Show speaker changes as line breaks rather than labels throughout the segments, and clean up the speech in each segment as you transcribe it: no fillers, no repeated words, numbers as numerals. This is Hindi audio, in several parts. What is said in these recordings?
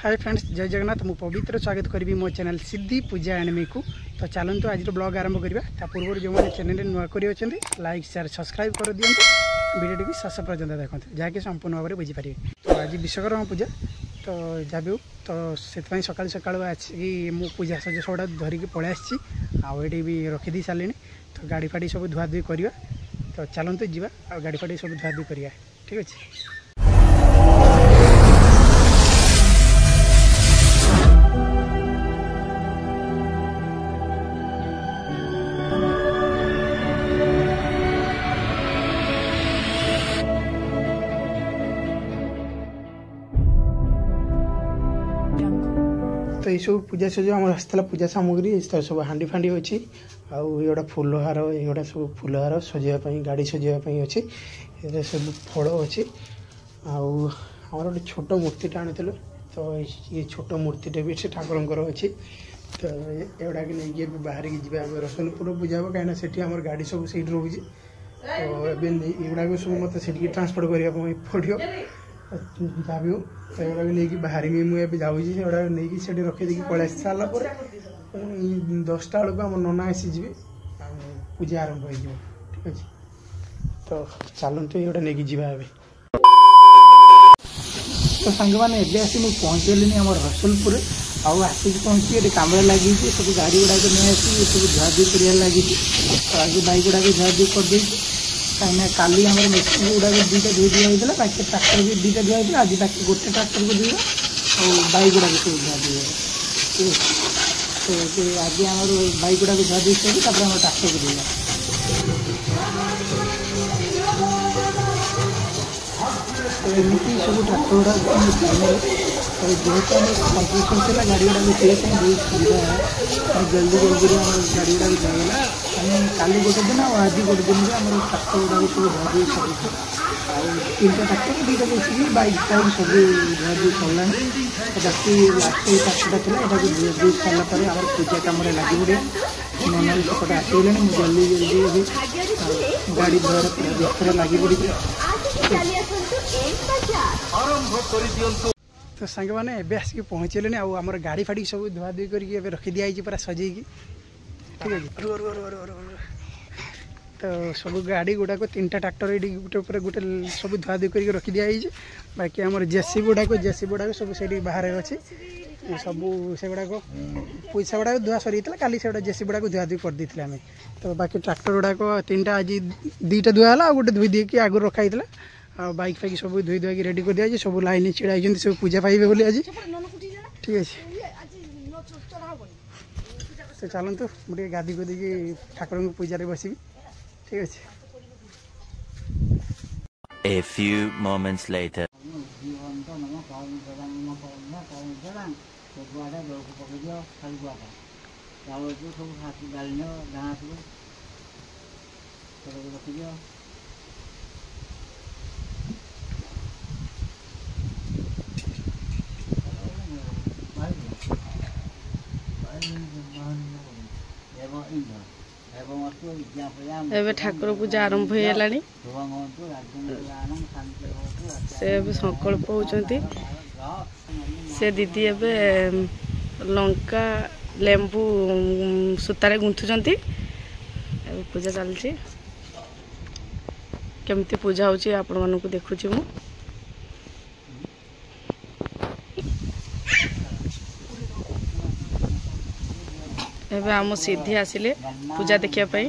हाय फ्रेंड्स, जय जगन्नाथ। मु पवित्र स्वागत करी मो चैनल सिद्धि पूजा एनिमी को। तो चलतु आज ब्लॉग आरंभ करवा। पूर्व जो मैंने चैनल नुआ कर लाइक शेयर सब्सक्राइब कर दिखाँ। वीडियो को शेष पर्यटन देखते जहाँकि संपूर्ण भाव में बुझीपारे। तो आज विश्वकर्मा पूजा तो जब तो से सका सका आसिक पूजा सजा धरिकी पलि आसी आठी भी रखीदी सारे। तो गाड़ी फाड़ी सब धुआ धुई करवा। तो चलतु जा गाड़ी फाड़ी सब धुआ धुई करवा। ठीक अच्छे। तो ये सब पूजा सज आम आसला पूजा सामग्री सब हांडी फांडी अच्छी आउटा फुलहार ये सब फुलहार सजावाई गाड़ी सजावाई अच्छी सब फल अच्छी आम गोटे छोट मूर्तिटा आनी। तो ये छोट मूर्तिटा भी से ठाकुर अच्छी। तो एगुड़ा नहीं बाहर की जी आम रसुलपुर पूजा हम कहीं से गाड़ी सब से रोचे। तो एगुड़ा सब मत से ट्रांसपोर्ट करने पड़ो जहाँ भी हो। तो एगुड़ा नहीं बाहर मुझे जाऊँगी से नहीं से रखीदी पलि आसी सारापर 10टा बेलू आम नना आसीजे पूजा आरंभ हो। ठीक अच्छे। तो चलतु ये नहीं जा। तो सांग मैंने आसी मुझे पहुँचली आम रसुलपुर आसिक पहुँची ये कम लगी सब गाड़ी गुड़ाक नहीं आसी सब धुआ धुई कर लगी। आज बाइक गुड़ाक धुआ धुई कर कहीं काली आम मेसीन गुड़ाक 2टा धुई दिया बाकी ट्राक्टर भी 2टा धुआ आज बाकी गोटे ट्राक्टर को धुआ और बाइक गुड़ाक सब धुआ धुआ। तो आज आम बाइक गुड़ाक धुआ धुई कर ट्राक्टर को धुआ। तो एमती सब ट्राक्टर गुड़ा जेहेतु आम कंस्ट्रक्शन था गाड़ी गुड़ा से बहुत सुविधा है। जल्दी जल्दी गाड़ी गुड़ा जाएगा काली गोटे दिन आज गोटे दिन में आम ट्राक्टर गुड़ा सब धुआ धुई सब 3टा ट्राक्टर 2टा बस बाइक फाइक सब धुआ धुई सरला। बाकी लास्ट ट्राक्टरटा था यहाँ धुआ धुई सारापर आम पूजा कम लगे पड़े नना सेपटे आसगले। मुझे जल्दी जल्दी अभी गाड़ी धुआर व्यस्त लगी पड़ी। तो सांग मैंने एवं आसिक पहुँचले आम गाड़ी फाड़ी सब धुआ धुई करके रखी दिखाई पूरा सजेगी। ठीक है। तो सब गाड़ी गुड़ाक 3टा ट्राक्टर ये गोटे गोटे सब धुआ धुई करके रखी दिखाई। बाकी आम जेसीबी गुड़ाक सब से बाहर अच्छे सब से गुड़ाक पैसा गुड़ाक धुआ सरी काली से जेसीबी गुड़ाक धुआ धुई कर देते आम। तो बाकी ट्राक्टर गुड़ाक 3टा आज 2टा धुआ है गोटे धुई दी आगुरी रखाई बाइक फाइक सब धुई धुआ रेडी कर दिया। सब लाइन छिड़ा होती सब पूजा पाइबे बोली आज। ठीक अच्छे। तो चलतु मुझे गाधी गोदी ठाकुर पूजा बस। ठीक अच्छे।
A few moments later.
एवं ठाकुर पूजा आरंभ हो गलानी। से संकल्प होती से दीदी एवं लंका लेंबू सूतारे गुंथुचंती पूजा चलती केमती पूजा होची आपण मानकु देखुची मु। एवं आम सिद्धि आसिले पूजा देखिया पाई।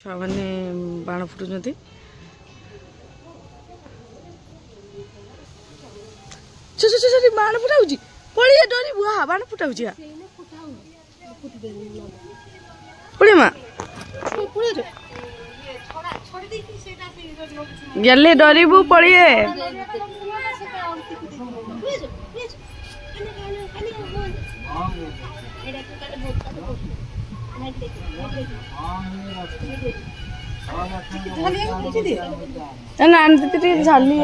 छुआ मैंने बाण फुटुंट बाण फुटाऊँ पड़िया डर बुआ बाण फुटाऊँ पड़े माँ गले डरबू पड़िए। झाली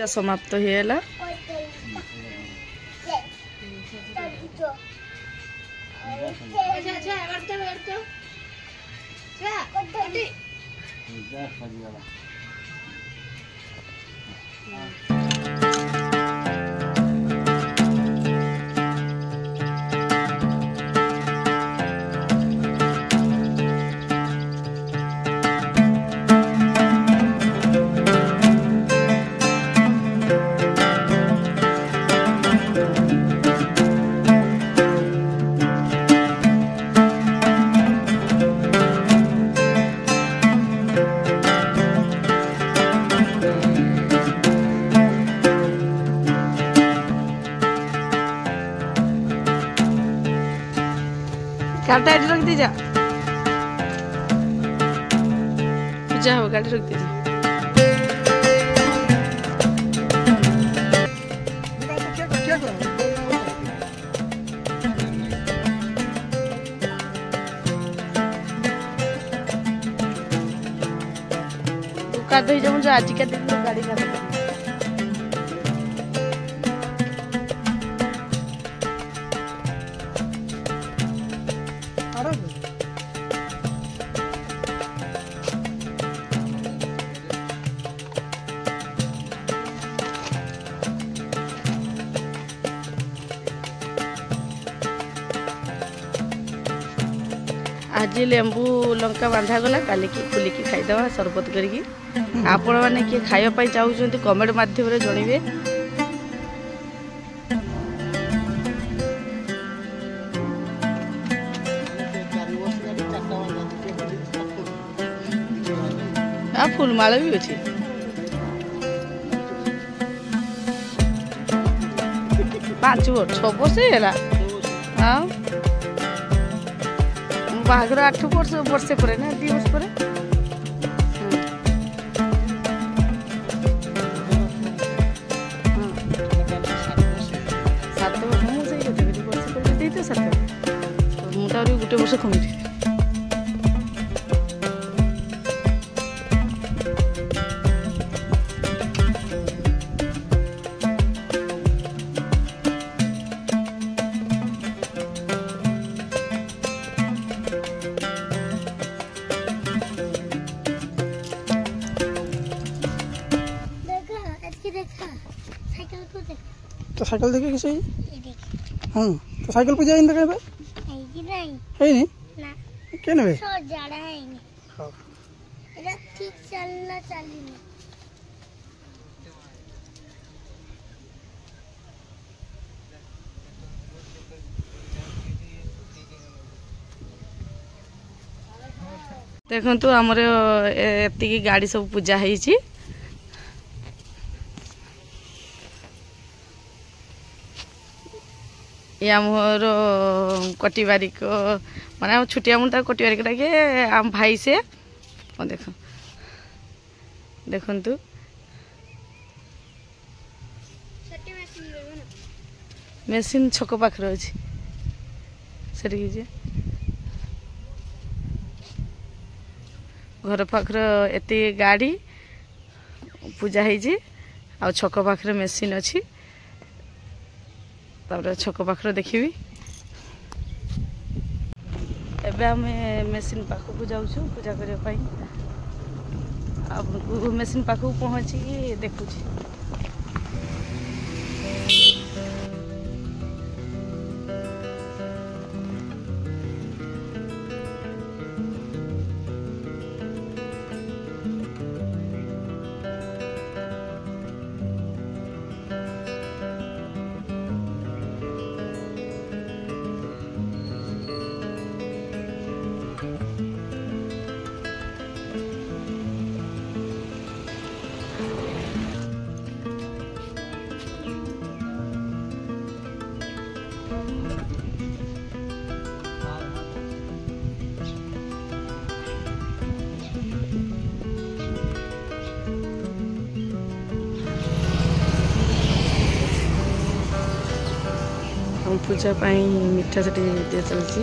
समाप्त होइला गाड़ी रख दीजा पूजा हो गाड़ी रख दीजा कर दे जो आज के दिन गाड़ी कर आज लेंबू लंका बांधा गला काली की खुलिकी खाईदवा सरबत करके आपण मैंने किए खावाई चाहते कमेंट माध्यम जनइबे। फुलमाला भी अच्छी 5 वर्ष 6 वर्ष है बाहागर 8 वर्ष वर्षे पर ना 2 वर्ष पर 7 वर्ष मुझे 2 वर्ष पर 7 मुझे गोटे वर्ष कमी
तो साइकिल देखे किसे हाँ तो साइकिल पे जाइन देखे बे है नहीं ना के ने बे सो जाड़ा है नहीं हां एरा ठीक चलना चाहिए
देखंतु हमर एति गाड़ी सब पूजा ହେଇଛି ये आमर कटी बारिक माने छुटिया मुंडा कटी बारिक डाके आम भाई से देख देखंतु मेसिन छक पाखर अछि सेठी जे घर पाखर एते गाड़ी पूजा ହେଇଛି आ छक पाखर मेसिन अछि तापर छक पाखर देखिबी एबे हमें मेसिन पाखक जाउछु पूजा करे पई अब मेसिन पाखक पहुंची देखुछी ପୂଜା ପାଇଁ ମିଠା ସେଠି ଦିଆ ଚାଲିଛି।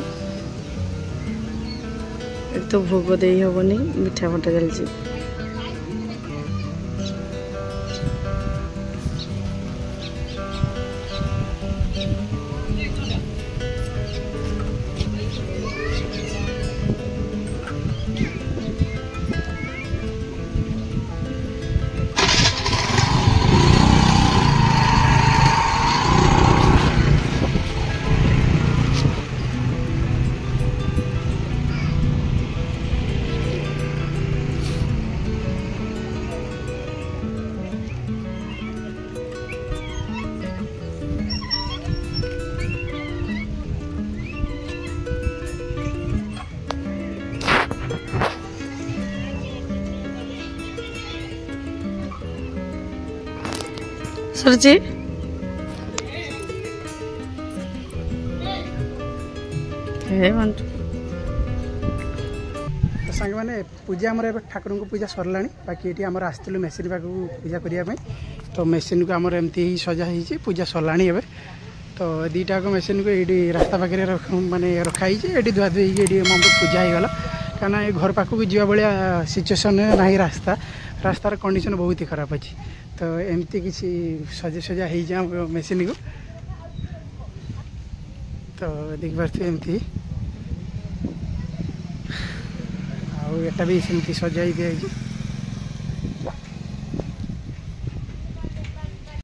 ଏଠି ତ ଭୋଗ ଦେଇ ହେବନି, ମିଠା ବଣ୍ଟା ଚାଲିଛି। ସରିଛି।
ସାଙ୍ଗମାନେ ପୂଜା ଆମର ଏବେ ଠାକୁରଙ୍କୁ ପୂଜା ସରିଲାଣି। ବାକି ଏଠି ଆମର ଆସିଥିଲୁ ମେସିନ୍ ପାଖକୁ ପୂଜା କରିବା ପାଇଁ। ତ ମେସିନ୍କୁ ଆମର ଏମିତି ହିଁ ସଜା ହେଇଛି, ପୂଜା ସରିଲାଣି ଏବେ। ତ ଦୁଇଟାକ ମେସିନ୍କୁ ଏଇଠି ରାସ୍ତା ପାଖରେ ମାନେ ରଖା ହେଇଛି। ଏଠି ଧୁଆ ଧୁଇ ହେଇକି ଏଠି ଆମର ପୂଜା ହେଇଗଲା। କାରଣ ଏ ଘର ପାଖକୁ ଯିବା ଭଳିଆ ସିଚୁଏସନ୍ ନାହିଁ ରାସ୍ତାର କଣ୍ଡିସନ୍ ବହୁତ ହି ଖରାପ ଅଛି। ତ ଏମିତି କିଛି ସଜା ହେଇଛି ଆମ ମେସିନ୍କୁ। ତ ଦେଖିପାରୁଥିବେ ଏମିତି। ଆଉ ଏଟା ବି ସେମିତି ସଜା ହେଇ ଦିଆଯାଇଛି।